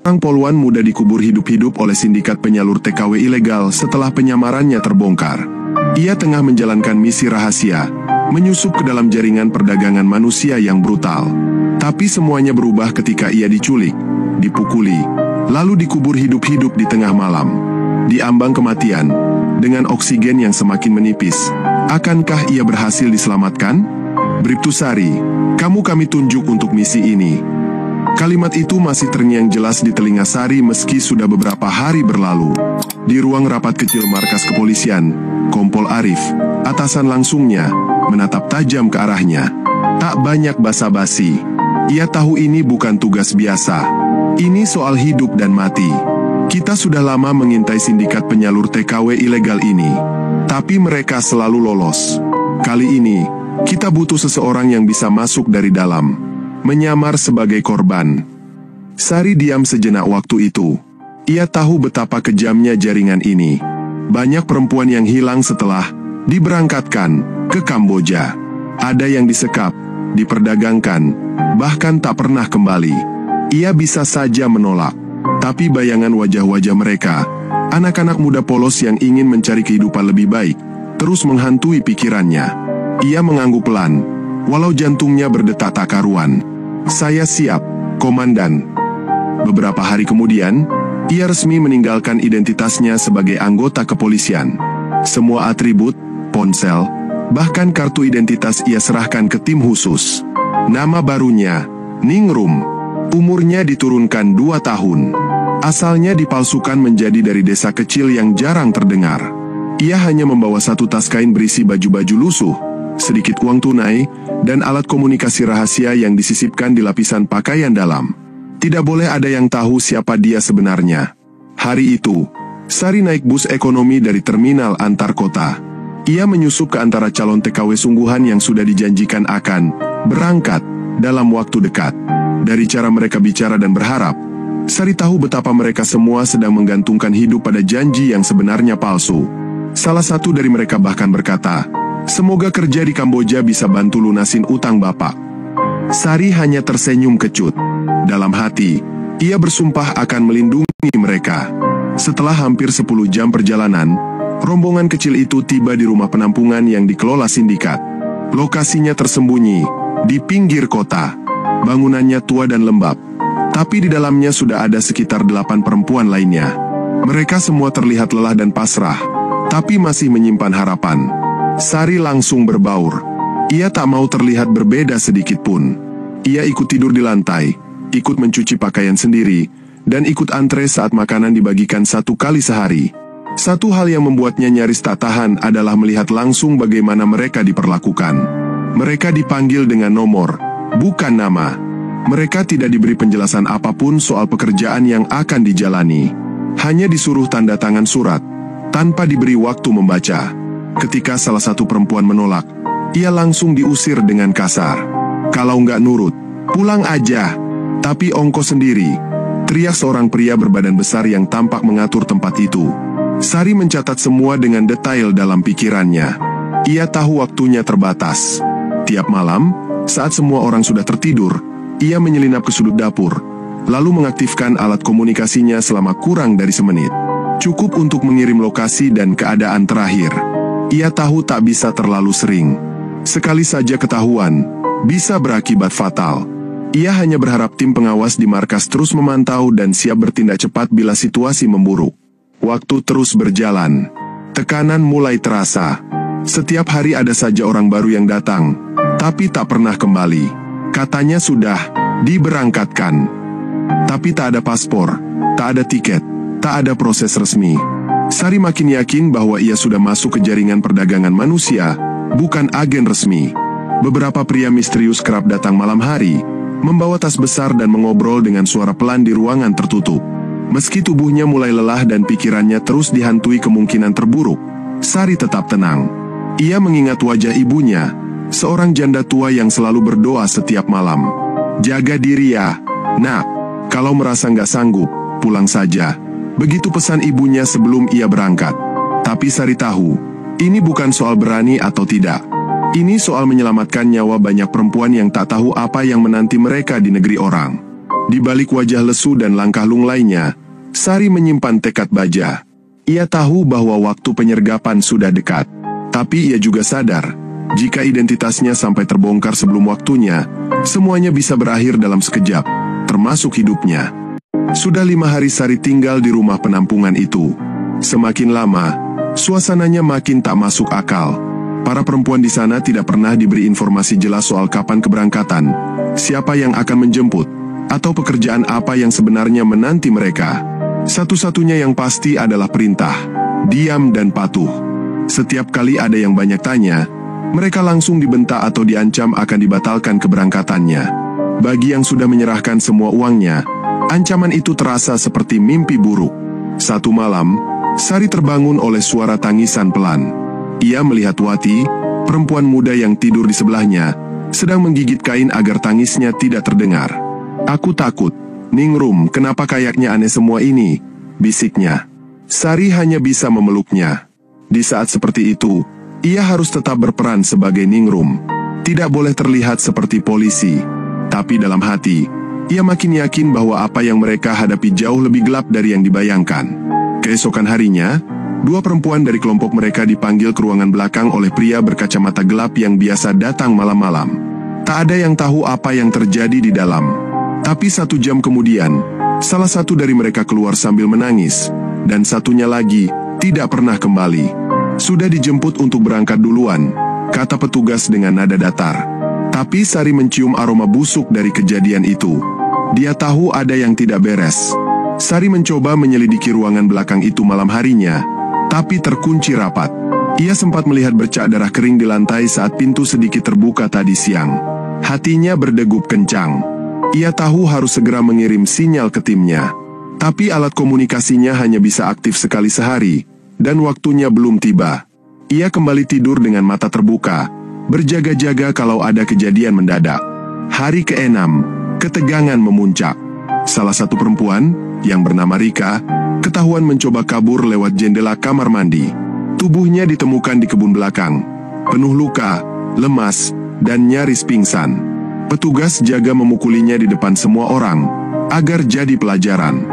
Seorang poluan muda dikubur hidup-hidup oleh sindikat penyalur TKW ilegal setelah penyamarannya terbongkar. Ia tengah menjalankan misi rahasia, menyusup ke dalam jaringan perdagangan manusia yang brutal. Tapi semuanya berubah ketika ia diculik, dipukuli, lalu dikubur hidup-hidup di tengah malam. Di ambang kematian, dengan oksigen yang semakin menipis, akankah ia berhasil diselamatkan? Bribtu Sari, kamu kami tunjuk untuk misi ini. Kalimat itu masih terngiang jelas di telinga Sari meski sudah beberapa hari berlalu. Di ruang rapat kecil markas kepolisian, Kompol Arif, atasan langsungnya, menatap tajam ke arahnya. Tak banyak basa-basi. Ia tahu ini bukan tugas biasa. Ini soal hidup dan mati. Kita sudah lama mengintai sindikat penyalur TKW ilegal ini. Tapi mereka selalu lolos. Kali ini, kita butuh seseorang yang bisa masuk dari dalam. Menyamar sebagai korban. Sari diam sejenak waktu itu. Ia tahu betapa kejamnya jaringan ini. Banyak perempuan yang hilang setelah diberangkatkan ke Kamboja. Ada yang disekap, diperdagangkan, bahkan tak pernah kembali. Ia bisa saja menolak. Tapi bayangan wajah-wajah mereka, anak-anak muda polos yang ingin mencari kehidupan lebih baik, terus menghantui pikirannya. Ia mengangguk pelan, walau jantungnya berdetak tak karuan. Saya siap, Komandan. Beberapa hari kemudian, ia resmi meninggalkan identitasnya sebagai anggota kepolisian. Semua atribut, ponsel, bahkan kartu identitas ia serahkan ke tim khusus. Nama barunya, Ningrum. Umurnya diturunkan 2 tahun. Asalnya dipalsukan menjadi dari desa kecil yang jarang terdengar. Ia hanya membawa 1 tas kain berisi baju-baju lusuh, sedikit uang tunai, dan alat komunikasi rahasia yang disisipkan di lapisan pakaian dalam. Tidak boleh ada yang tahu siapa dia sebenarnya. Hari itu, Sari naik bus ekonomi dari terminal antar kota. Ia menyusup ke antara calon TKW sungguhan yang sudah dijanjikan akan berangkat dalam waktu dekat. Dari cara mereka bicara dan berharap, Sari tahu betapa mereka semua sedang menggantungkan hidup pada janji yang sebenarnya palsu. Salah satu dari mereka bahkan berkata, "Semoga kerja di Kamboja bisa bantu lunasin utang bapak." Sari hanya tersenyum kecut. Dalam hati, ia bersumpah akan melindungi mereka. Setelah hampir 10 jam perjalanan, rombongan kecil itu tiba di rumah penampungan yang dikelola sindikat. Lokasinya tersembunyi, di pinggir kota. Bangunannya tua dan lembab, tapi di dalamnya sudah ada sekitar 8 perempuan lainnya. Mereka semua terlihat lelah dan pasrah, tapi masih menyimpan harapan. Sari langsung berbaur. Ia tak mau terlihat berbeda sedikit pun. Ia ikut tidur di lantai, ikut mencuci pakaian sendiri, dan ikut antre saat makanan dibagikan 1 kali sehari. Satu hal yang membuatnya nyaris tak tahan adalah melihat langsung bagaimana mereka diperlakukan. Mereka dipanggil dengan nomor, bukan nama. Mereka tidak diberi penjelasan apapun soal pekerjaan yang akan dijalani. Hanya disuruh tanda tangan surat, tanpa diberi waktu membaca. Ketika salah satu perempuan menolak, ia langsung diusir dengan kasar. "Kalau nggak nurut, pulang aja. Tapi ongkos sendiri," teriak seorang pria berbadan besar yang tampak mengatur tempat itu. Sari mencatat semua dengan detail dalam pikirannya. Ia tahu waktunya terbatas. Tiap malam, saat semua orang sudah tertidur, ia menyelinap ke sudut dapur, lalu mengaktifkan alat komunikasinya selama kurang dari semenit. Cukup untuk mengirim lokasi dan keadaan terakhir. Ia tahu tak bisa terlalu sering. Sekali saja ketahuan, bisa berakibat fatal. Ia hanya berharap tim pengawas di markas terus memantau dan siap bertindak cepat bila situasi memburuk. Waktu terus berjalan. Tekanan mulai terasa. Setiap hari ada saja orang baru yang datang, tapi tak pernah kembali. Katanya sudah diberangkatkan. Tapi tak ada paspor, tak ada tiket, tak ada proses resmi. Sari makin yakin bahwa ia sudah masuk ke jaringan perdagangan manusia, bukan agen resmi. Beberapa pria misterius kerap datang malam hari, membawa tas besar dan mengobrol dengan suara pelan di ruangan tertutup. Meski tubuhnya mulai lelah dan pikirannya terus dihantui kemungkinan terburuk, Sari tetap tenang. Ia mengingat wajah ibunya, seorang janda tua yang selalu berdoa setiap malam. "Jaga diri ya, nak. Kalau merasa nggak sanggup, pulang saja." Begitu pesan ibunya sebelum ia berangkat. Tapi Sari tahu, ini bukan soal berani atau tidak. Ini soal menyelamatkan nyawa banyak perempuan yang tak tahu apa yang menanti mereka di negeri orang. Di balik wajah lesu dan langkah lunglainya, Sari menyimpan tekad baja. Ia tahu bahwa waktu penyergapan sudah dekat. Tapi ia juga sadar, jika identitasnya sampai terbongkar sebelum waktunya, semuanya bisa berakhir dalam sekejap, termasuk hidupnya. Sudah 5 hari Sari tinggal di rumah penampungan itu. Semakin lama, suasananya makin tak masuk akal. Para perempuan di sana tidak pernah diberi informasi jelas soal kapan keberangkatan, siapa yang akan menjemput, atau pekerjaan apa yang sebenarnya menanti mereka. Satu-satunya yang pasti adalah perintah, diam dan patuh. Setiap kali ada yang banyak tanya, mereka langsung dibentak atau diancam akan dibatalkan keberangkatannya. Bagi yang sudah menyerahkan semua uangnya, ancaman itu terasa seperti mimpi buruk. Satu malam, Sari terbangun oleh suara tangisan pelan. Ia melihat Wati, perempuan muda yang tidur di sebelahnya, sedang menggigit kain agar tangisnya tidak terdengar. "Aku takut. Ningrum, kenapa kayaknya aneh semua ini?" bisiknya. Sari hanya bisa memeluknya. Di saat seperti itu, ia harus tetap berperan sebagai Ningrum. Tidak boleh terlihat seperti polisi. Tapi dalam hati, ia makin yakin bahwa apa yang mereka hadapi jauh lebih gelap dari yang dibayangkan. Keesokan harinya, 2 perempuan dari kelompok mereka dipanggil ke ruangan belakang oleh pria berkacamata gelap yang biasa datang malam-malam. Tak ada yang tahu apa yang terjadi di dalam. Tapi 1 jam kemudian, salah satu dari mereka keluar sambil menangis, dan satunya lagi tidak pernah kembali. "Sudah dijemput untuk berangkat duluan," kata petugas dengan nada datar. Tapi Sari mencium aroma busuk dari kejadian itu. Dia tahu ada yang tidak beres. Sari mencoba menyelidiki ruangan belakang itu malam harinya, tapi terkunci rapat. Ia sempat melihat bercak darah kering di lantai saat pintu sedikit terbuka tadi siang. Hatinya berdegup kencang. Ia tahu harus segera mengirim sinyal ke timnya. Tapi alat komunikasinya hanya bisa aktif sekali sehari, dan waktunya belum tiba. Ia kembali tidur dengan mata terbuka, berjaga-jaga kalau ada kejadian mendadak. Hari ke-6, ketegangan memuncak. Salah satu perempuan, yang bernama Rika, ketahuan mencoba kabur lewat jendela kamar mandi. Tubuhnya ditemukan di kebun belakang, penuh luka, lemas, dan nyaris pingsan. Petugas jaga memukulinya di depan semua orang, agar jadi pelajaran.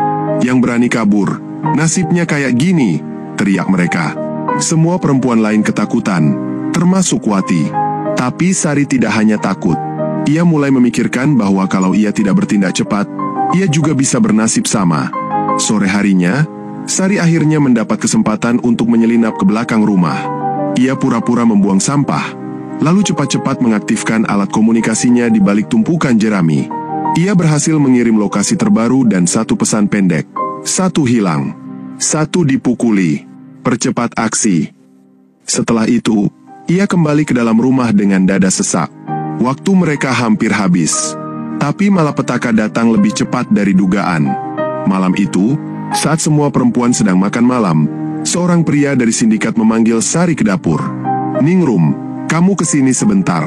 "Yang berani kabur, nasibnya kayak gini," teriak mereka. Semua perempuan lain ketakutan, termasuk Wati. Tapi Sari tidak hanya takut. Ia mulai memikirkan bahwa kalau ia tidak bertindak cepat, ia juga bisa bernasib sama. Sore harinya, Sari akhirnya mendapat kesempatan untuk menyelinap ke belakang rumah. Ia pura-pura membuang sampah, lalu cepat-cepat mengaktifkan alat komunikasinya di balik tumpukan jerami. Ia berhasil mengirim lokasi terbaru dan 1 pesan pendek. 1 hilang, 1 dipukuli. Percepat aksi. Setelah itu, ia kembali ke dalam rumah dengan dada sesak. Waktu mereka hampir habis. Tapi malapetaka datang lebih cepat dari dugaan. Malam itu, saat semua perempuan sedang makan malam, seorang pria dari sindikat memanggil Sari ke dapur. "Ningrum, kamu kesini sebentar."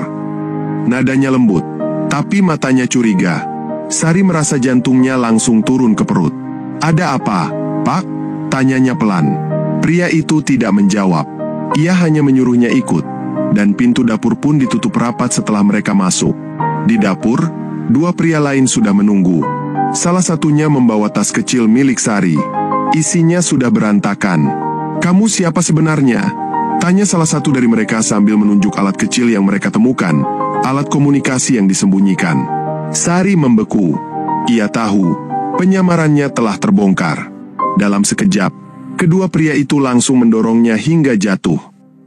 Nadanya lembut, tapi matanya curiga. Sari merasa jantungnya langsung turun ke perut. "Ada apa, Pak?" tanyanya pelan. Pria itu tidak menjawab. Ia hanya menyuruhnya ikut, dan pintu dapur pun ditutup rapat setelah mereka masuk. Di dapur, 2 pria lain sudah menunggu. Salah satunya membawa tas kecil milik Sari. Isinya sudah berantakan. "Kamu siapa sebenarnya?" tanya salah satu dari mereka sambil menunjuk alat kecil yang mereka temukan, alat komunikasi yang disembunyikan. Sari membeku. Ia tahu, penyamarannya telah terbongkar. Dalam sekejap, kedua pria itu langsung mendorongnya hingga jatuh.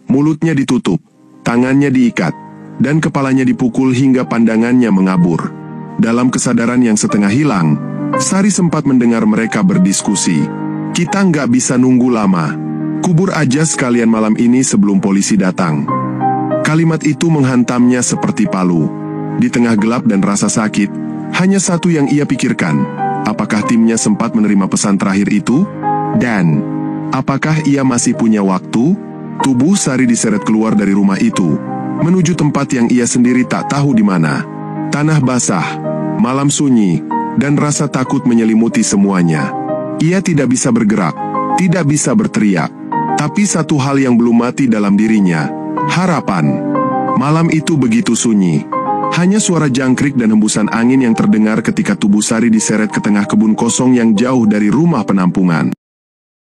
Mulutnya ditutup, tangannya diikat, dan kepalanya dipukul hingga pandangannya mengabur. Dalam kesadaran yang setengah hilang, Sari sempat mendengar mereka berdiskusi. "Kita nggak bisa nunggu lama. Kubur aja sekalian malam ini sebelum polisi datang." Kalimat itu menghantamnya seperti palu. Di tengah gelap dan rasa sakit, hanya satu yang ia pikirkan. Apakah timnya sempat menerima pesan terakhir itu? Dan apakah ia masih punya waktu? Tubuh Sari diseret keluar dari rumah itu, menuju tempat yang ia sendiri tak tahu di mana. Tanah basah, malam sunyi, dan rasa takut menyelimuti semuanya. Ia tidak bisa bergerak, tidak bisa berteriak. Tapi satu hal yang belum mati dalam dirinya, harapan. Malam itu begitu sunyi. Hanya suara jangkrik dan hembusan angin yang terdengar ketika tubuh Sari diseret ke tengah kebun kosong yang jauh dari rumah penampungan.